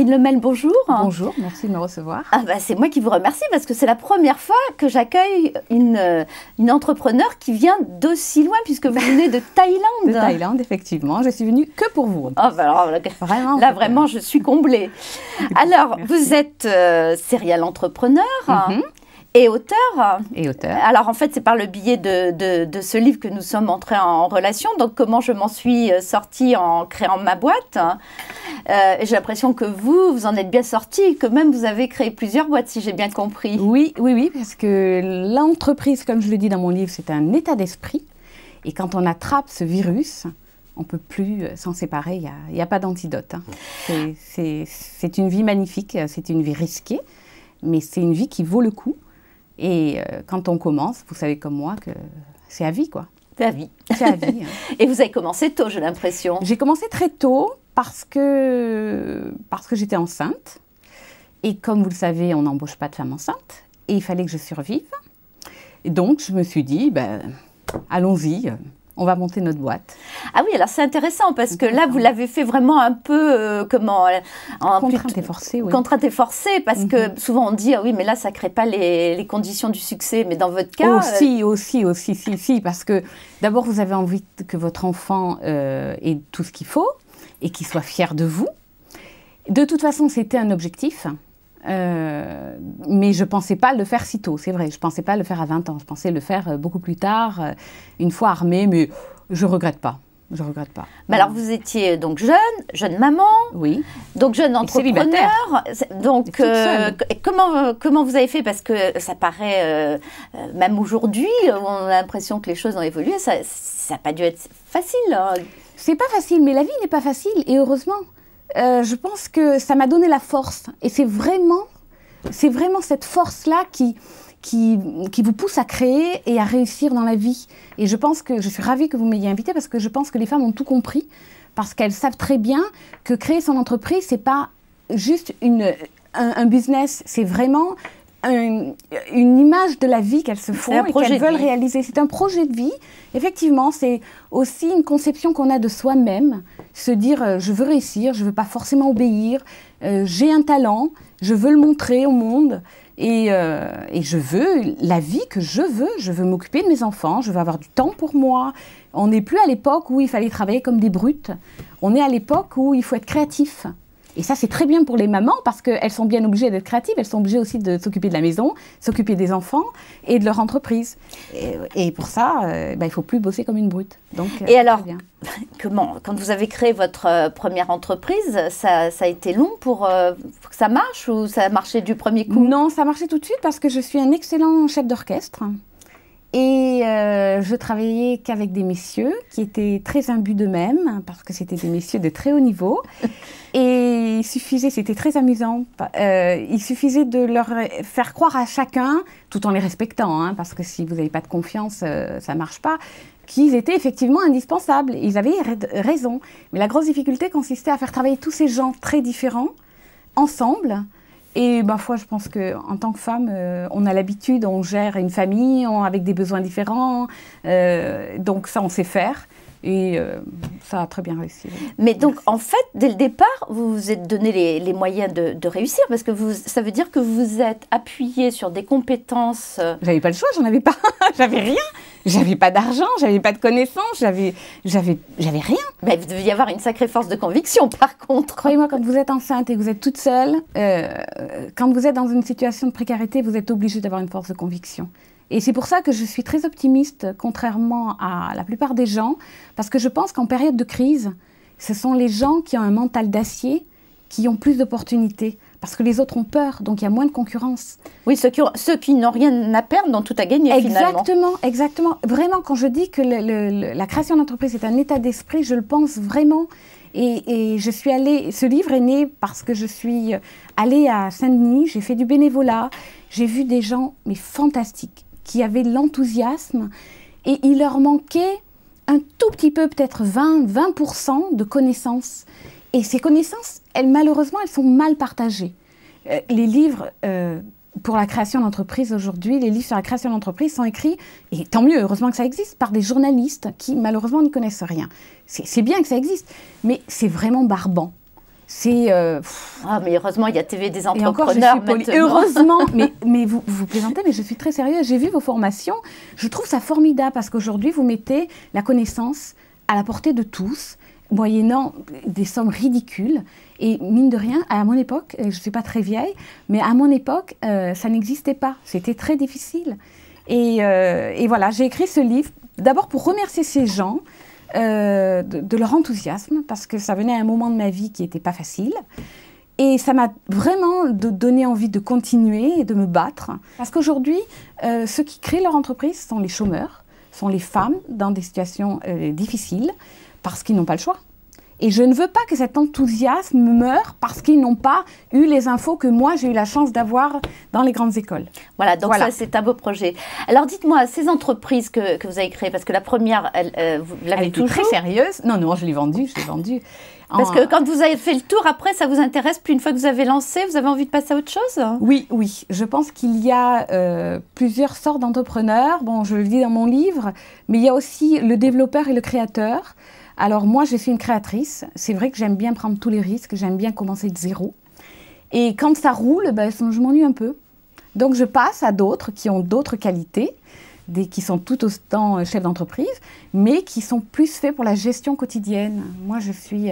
Catherine Lemel, bonjour. Bonjour, merci de me recevoir. C'est moi qui vous remercie parce que c'est la première fois que j'accueille une entrepreneur qui vient d'aussi loin puisque vous venez de Thaïlande. De Thaïlande, effectivement. Je suis venue que pour vous. Vraiment, je suis comblée. Alors, vous êtes serial entrepreneur. Et auteur. Alors, en fait, c'est par le biais de ce livre que nous sommes entrés en relation. Donc, comment je m'en suis sortie en créant ma boîte. J'ai l'impression que vous en êtes bien sortie, que même vous avez créé plusieurs boîtes, si j'ai bien compris. Oui, parce que l'entreprise, comme je le dis dans mon livre, c'est un état d'esprit. Et quand on attrape ce virus, on ne peut plus s'en séparer. Il n'y a pas d'antidote. C'est une vie magnifique, c'est une vie risquée, mais c'est une vie qui vaut le coup. Et quand on commence, vous savez comme moi que c'est à vie, quoi. C'est à vie. C'est à vie. Et vous avez commencé tôt, j'ai l'impression. J'ai commencé très tôt parce que j'étais enceinte. Et comme vous le savez, on n'embauche pas de femme enceinte. Et il fallait que je survive. Et donc, je me suis dit, allons-y. On va monter notre boîte. Ah oui, alors c'est intéressant parce que là, vous l'avez fait vraiment un peu, contrainte et forcée, oui. Contrainte et forcée, parce que souvent on dit, ah oui, mais là, ça ne crée pas les conditions du succès. Mais dans votre cas... Aussi, parce que d'abord, vous avez envie que votre enfant ait tout ce qu'il faut et qu'il soit fier de vous. De toute façon, c'était un objectif. Mais je ne pensais pas le faire si tôt, c'est vrai. Je ne pensais pas le faire à 20 ans. Je pensais le faire beaucoup plus tard, une fois armée, mais je ne regrette pas. Je regrette pas. Mais alors, vous étiez donc jeune maman. Oui. Donc, jeune entrepreneur. Donc, comment vous avez fait? Parce que ça paraît, même aujourd'hui, on a l'impression que les choses ont évolué. Ça n'a pas dû être facile. Hein. C'est pas facile, mais la vie n'est pas facile, et heureusement. Je pense que ça m'a donné la force. Et c'est vraiment cette force-là qui vous pousse à créer et à réussir dans la vie. Et je pense que je suis ravie que vous m'ayez invitée parce que je pense que les femmes ont tout compris. Parce qu'elles savent très bien que créer son entreprise, ce n'est pas juste un business. C'est vraiment une image de la vie qu'elles se font et qu'elles veulent réaliser. C'est un projet de vie. Effectivement, c'est aussi une conception qu'on a de soi-même. Se dire, je veux réussir, je ne veux pas forcément obéir, j'ai un talent, je veux le montrer au monde et je veux la vie que je veux m'occuper de mes enfants, je veux avoir du temps pour moi. On n'est plus à l'époque où il fallait travailler comme des brutes, on est à l'époque où il faut être créatif. Et ça, c'est très bien pour les mamans parce qu'elles sont bien obligées d'être créatives. Elles sont obligées aussi de s'occuper de la maison, s'occuper des enfants et de leur entreprise. Et pour ça, il ne faut plus bosser comme une brute. Donc, et alors, quand vous avez créé votre première entreprise, ça a été long pour que ça marche ou ça a marché du premier coup? Non, ça a marché tout de suite parce que je suis un excellent chef d'orchestre. Et je travaillais qu'avec des messieurs qui étaient très imbus d'eux-mêmes, parce que c'était des messieurs de très haut niveau. Et il suffisait, c'était très amusant, il suffisait de leur faire croire à chacun, tout en les respectant, hein, parce que si vous n'avez pas de confiance, ça ne marche pas, qu'ils étaient effectivement indispensables. Ils avaient raison. Mais la grosse difficulté consistait à faire travailler tous ces gens très différents, ensemble. Et ma foi, je pense qu'en tant que femme, on a l'habitude, on gère une famille avec des besoins différents, donc ça, on sait faire. Et ça a très bien réussi. Mais donc, en fait, dès le départ, vous vous êtes donné les moyens de réussir, parce que ça veut dire que vous vous êtes appuyé sur des compétences... J'avais pas le choix, j'en avais pas, j'avais rien. J'avais pas d'argent, j'avais pas de connaissances, j'avais rien. Mais il devait y avoir une sacrée force de conviction, par contre. Croyez-moi, quand vous êtes enceinte et que vous êtes toute seule, quand vous êtes dans une situation de précarité, vous êtes obligée d'avoir une force de conviction. Et c'est pour ça que je suis très optimiste, contrairement à la plupart des gens, parce que je pense qu'en période de crise, ce sont les gens qui ont un mental d'acier qui ont plus d'opportunités, parce que les autres ont peur, donc il y a moins de concurrence. Oui, ceux qui n'ont rien à perdre ont tout à gagner, finalement. Exactement. Vraiment, quand je dis que la création d'entreprise est un état d'esprit, je le pense vraiment. Et je suis allée, ce livre est né parce que je suis allée à Saint-Denis, j'ai fait du bénévolat, j'ai vu des gens mais fantastiques, qui avaient l'enthousiasme et il leur manquait un tout petit peu, peut-être 20% de connaissances. Et ces connaissances, malheureusement, elles sont mal partagées. Les livres pour la création d'entreprise aujourd'hui, les livres sur la création d'entreprise sont écrits, et tant mieux, heureusement que ça existe, par des journalistes qui malheureusement n'y connaissent rien. C'est bien que ça existe, mais c'est vraiment barbant. c'est... mais heureusement, il y a TV des entrepreneurs maintenant. Heureusement, mais vous plaisantez, mais je suis très sérieuse. J'ai vu vos formations. Je trouve ça formidable parce qu'aujourd'hui, vous mettez la connaissance à la portée de tous, moyennant des sommes ridicules. Et mine de rien, à mon époque, je ne suis pas très vieille, mais à mon époque, ça n'existait pas. C'était très difficile. Et voilà, j'ai écrit ce livre d'abord pour remercier ces gens de leur enthousiasme, parce que ça venait à un moment de ma vie qui n'était pas facile. Et ça m'a vraiment donné envie de continuer et de me battre. Parce qu'aujourd'hui, ceux qui créent leur entreprise sont les chômeurs, sont les femmes dans des situations difficiles, parce qu'ils n'ont pas le choix. Et je ne veux pas que cet enthousiasme meure parce qu'ils n'ont pas eu les infos que moi, j'ai eu la chance d'avoir dans les grandes écoles. Voilà, donc ça, c'est un beau projet. Alors, dites-moi, ces entreprises que vous avez créées, parce que la première, vous l'avez toujours... très sérieuse. Non, je l'ai vendue, Parce que quand vous avez fait le tour, après, ça vous intéresse, puis une fois que vous avez lancé, vous avez envie de passer à autre chose? Oui. Je pense qu'il y a plusieurs sortes d'entrepreneurs. Bon, je le dis dans mon livre, mais il y a aussi le développeur et le créateur. Alors moi, je suis une créatrice. C'est vrai que j'aime bien prendre tous les risques, j'aime bien commencer de zéro. Et quand ça roule, je m'ennuie un peu. Donc je passe à d'autres qui ont d'autres qualités, qui sont tout autant chefs d'entreprise, mais qui sont plus faits pour la gestion quotidienne. Moi, je suis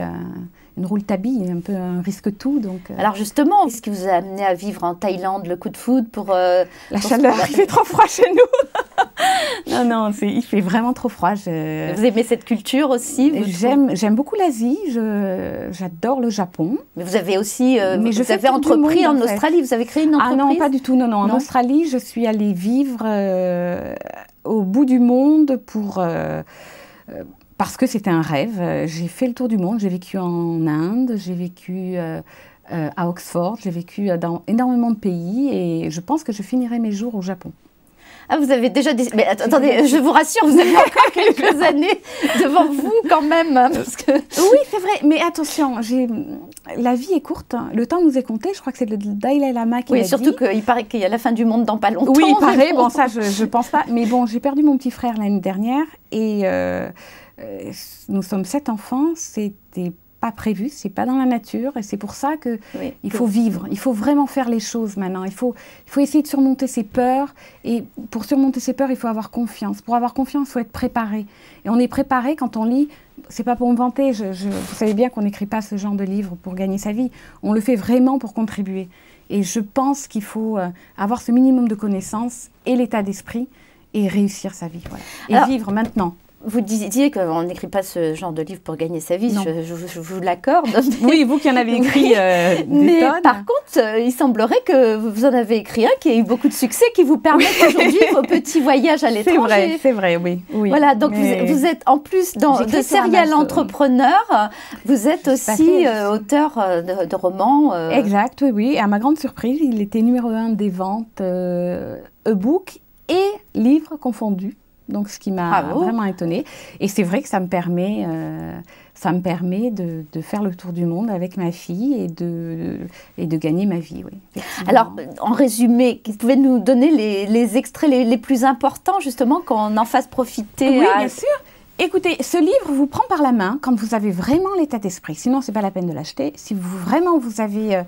une roule-tabi, un peu un risque-tout. Alors justement, qu'est-ce qui vous a amené à vivre en Thaïlande, le coup de foudre pour... la chaleur, il fait trop froid chez nous. Non, il fait vraiment trop froid. Vous aimez cette culture aussi? J'aime beaucoup l'Asie, j'adore le Japon. Mais vous avez aussi vous avez entrepris en Australie, vous avez créé une entreprise? Ah non, pas du tout, non. En Australie, je suis allée vivre au bout du monde parce que c'était un rêve. J'ai fait le tour du monde, j'ai vécu en Inde, j'ai vécu à Oxford, j'ai vécu dans énormément de pays et je pense que je finirai mes jours au Japon. Ah, vous avez déjà des... Mais attendez, je vous rassure, vous avez encore quelques années devant vous quand même. Parce que... Oui, c'est vrai, mais attention, la vie est courte. Le temps nous est compté. Je crois que c'est le Dalai Lama qui l'a dit. Oui, surtout qu'il paraît qu'il y a la fin du monde dans pas longtemps. Oui, il paraît. Bon, ça, je pense pas. Mais bon, j'ai perdu mon petit frère l'année dernière et nous sommes 7 enfants. C'était pas prévu, c'est pas dans la nature et c'est pour ça que il faut vivre, il faut vraiment faire les choses maintenant, il faut essayer de surmonter ses peurs et pour surmonter ses peurs, il faut avoir confiance. Pour avoir confiance, il faut être préparé et on est préparé quand on lit, c'est pas pour me vanter, vous savez bien qu'on n'écrit pas ce genre de livre pour gagner sa vie, on le fait vraiment pour contribuer et je pense qu'il faut avoir ce minimum de connaissances et l'état d'esprit et réussir sa vie, voilà. Et alors, vivre maintenant. Vous disiez qu'on n'écrit pas ce genre de livre pour gagner sa vie, je vous l'accorde. Oui, vous qui en avez écrit des mais tonnes. Par contre, il semblerait que vous en avez écrit un qui a eu beaucoup de succès, qui vous permet aujourd'hui vos petits voyages à l'étranger. C'est vrai, oui. Voilà, donc vous êtes en plus de serial entrepreneur, vous êtes aussi auteur de romans. Exact, oui. Et à ma grande surprise, il était numéro 1 des ventes e-book et livres confondus. Donc, ce qui m'a vraiment étonnée. Et c'est vrai que ça me permet de faire le tour du monde avec ma fille et de gagner ma vie. Oui, alors, en résumé, vous pouvez nous donner les extraits les plus importants, justement, qu'on en fasse profiter? Oui, bien sûr. Écoutez, ce livre vous prend par la main quand vous avez vraiment l'état d'esprit. Sinon, ce n'est pas la peine de l'acheter. Si vraiment vous avez...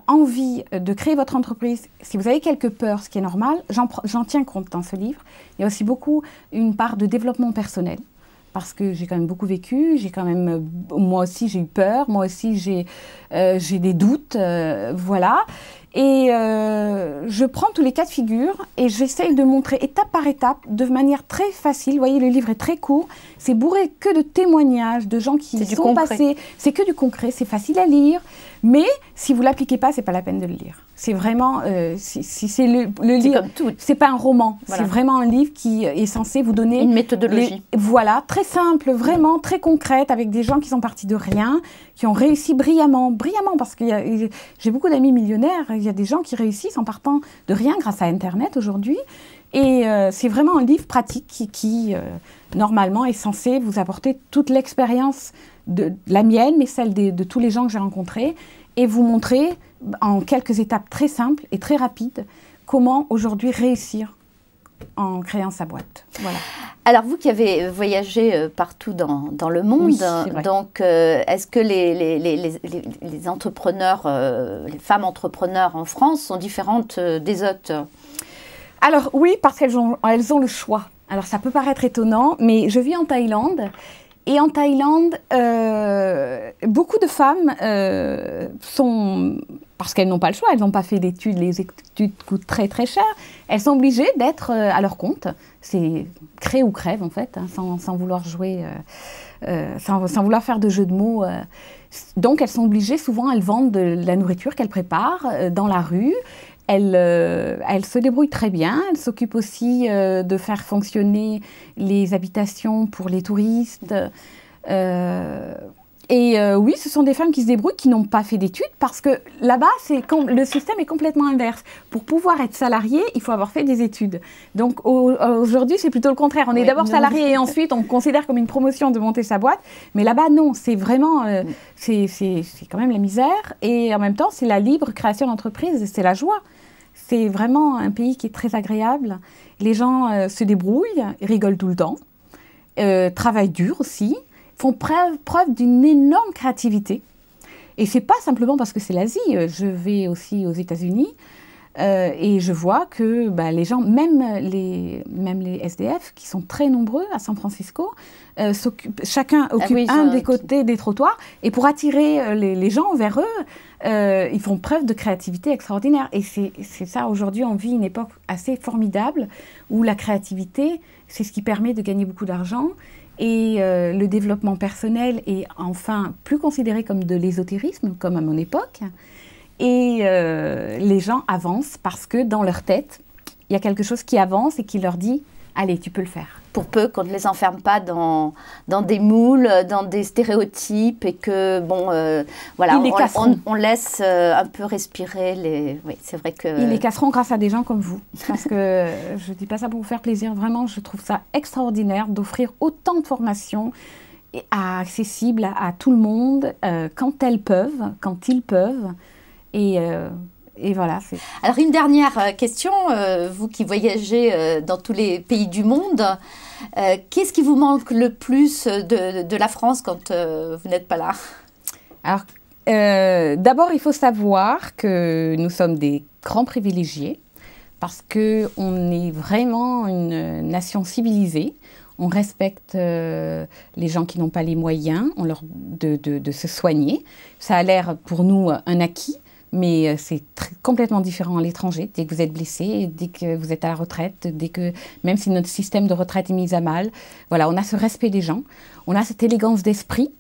envie de créer votre entreprise, si vous avez quelques peurs, ce qui est normal, j'en tiens compte dans ce livre. Il y a aussi beaucoup une part de développement personnel, parce que j'ai quand même beaucoup vécu, moi aussi j'ai eu peur, moi aussi j'ai des doutes, voilà. Et je prends tous les cas de figure et j'essaye de montrer étape par étape, de manière très facile. Vous voyez, le livre est très court, c'est bourré que de témoignages, de gens qui sont passés. C'est que du concret, c'est facile à lire, mais si vous ne l'appliquez pas, ce n'est pas la peine de le lire. C'est vraiment, si c'est le livre, c'est pas un roman, voilà. C'est vraiment un livre qui est censé vous donner... Une méthodologie. Voilà, très simple, vraiment très concrète, avec des gens qui sont partis de rien, qui ont réussi brillamment, parce que j'ai beaucoup d'amis millionnaires, il y a des gens qui réussissent en partant de rien grâce à Internet aujourd'hui. Et c'est vraiment un livre pratique qui normalement, est censé vous apporter toute l'expérience de la mienne, mais celle de tous les gens que j'ai rencontrés, et vous montrer en quelques étapes très simples et très rapides comment aujourd'hui réussir en créant sa boîte. Voilà. Alors, vous qui avez voyagé partout dans le monde, oui, donc est-ce que les entrepreneurs, les femmes entrepreneurs en France sont différentes des autres? Alors oui, parce qu'elles ont le choix. Alors ça peut paraître étonnant, mais je vis en Thaïlande. Et en Thaïlande, beaucoup de femmes parce qu'elles n'ont pas le choix, elles n'ont pas fait d'études, les études coûtent très très cher, elles sont obligées d'être à leur compte. C'est crée ou crève en fait, hein, sans vouloir jouer, sans vouloir faire de jeu de mots. Donc elles sont obligées, souvent elles vendent de la nourriture qu'elles préparent dans la rue. Elles se débrouillent très bien. Elles s'occupent aussi de faire fonctionner les habitations pour les touristes. Oui, ce sont des femmes qui se débrouillent, qui n'ont pas fait d'études, parce que là-bas, le système est complètement inverse. Pour pouvoir être salarié, il faut avoir fait des études. Donc aujourd'hui, c'est plutôt le contraire. On est d'abord salarié et ensuite on considère comme une promotion de monter sa boîte. Mais là-bas, non, c'est vraiment, c'est quand même la misère. Et en même temps, c'est la libre création d'entreprise, c'est la joie. C'est vraiment un pays qui est très agréable. Les gens se débrouillent, rigolent tout le temps, travaillent dur aussi, font preuve d'une énorme créativité. Et ce n'est pas simplement parce que c'est l'Asie. Je vais aussi aux États-Unis et je vois que les gens, même les SDF, qui sont très nombreux à San Francisco, chacun occupe un des côtés des trottoirs. Et pour attirer les gens vers eux, ils font preuve de créativité extraordinaire. Et c'est ça, aujourd'hui, on vit une époque assez formidable où la créativité, c'est ce qui permet de gagner beaucoup d'argent. Et le développement personnel est enfin plus considéré comme de l'ésotérisme, comme à mon époque. Et les gens avancent parce que dans leur tête, il y a quelque chose qui avance et qui leur dit « Allez, tu peux le faire ». Pour peu qu'on ne les enferme pas dans des moules, dans des stéréotypes et que, voilà, on laisse un peu respirer Oui, c'est vrai que... Ils les casseront grâce à des gens comme vous. Parce que je ne dis pas ça pour vous faire plaisir. Vraiment, je trouve ça extraordinaire d'offrir autant de formations accessibles à tout le monde quand ils peuvent. Et voilà. Alors, une dernière question. Vous qui voyagez dans tous les pays du monde, qu'est-ce qui vous manque le plus de la France quand vous n'êtes pas là? Alors, d'abord, il faut savoir que nous sommes des grands privilégiés parce qu'on est vraiment une nation civilisée. On respecte les gens qui n'ont pas les moyens de se soigner. Ça a l'air pour nous un acquis. Mais c'est complètement différent à l'étranger. Dès que vous êtes blessé, dès que vous êtes à la retraite, même si notre système de retraite est mis à mal, voilà, on a ce respect des gens, on a cette élégance d'esprit.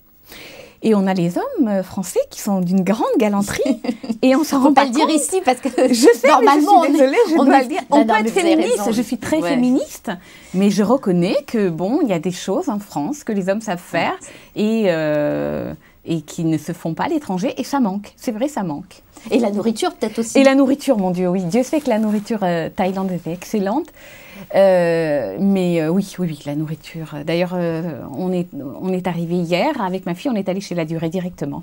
Et on a les hommes français qui sont d'une grande galanterie. Et on s'en rend pas compte. Faut pas le dire ici parce que je sais, normalement, mais je suis désolée, je dois le dire. On peut être féministe, je suis très féministe, mais je reconnais que il y a des choses en France que les hommes savent faire et qui ne se font pas à l'étranger, et ça manque. C'est vrai, ça manque. Et la nourriture, peut-être aussi. Et la nourriture, mon Dieu, oui. Dieu sait que la nourriture thaïlandaise est excellente. Mais oui, la nourriture. D'ailleurs, on est arrivé hier avec ma fille, on est allé chez La Durée directement.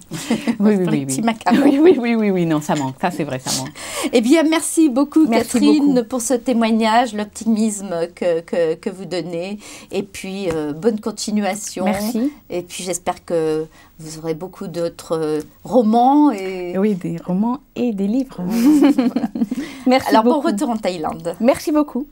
Oui. Petits macarons. Oui, non, ça manque. Ça, c'est vrai, ça manque. Eh bien, merci beaucoup, Catherine, pour ce témoignage, l'optimisme que vous donnez. Et puis, bonne continuation. Merci. Et puis, j'espère que vous aurez beaucoup d'autres romans. Oui, des romans et des livres. Voilà. Merci beaucoup. Alors, bon retour en Thaïlande. Merci beaucoup.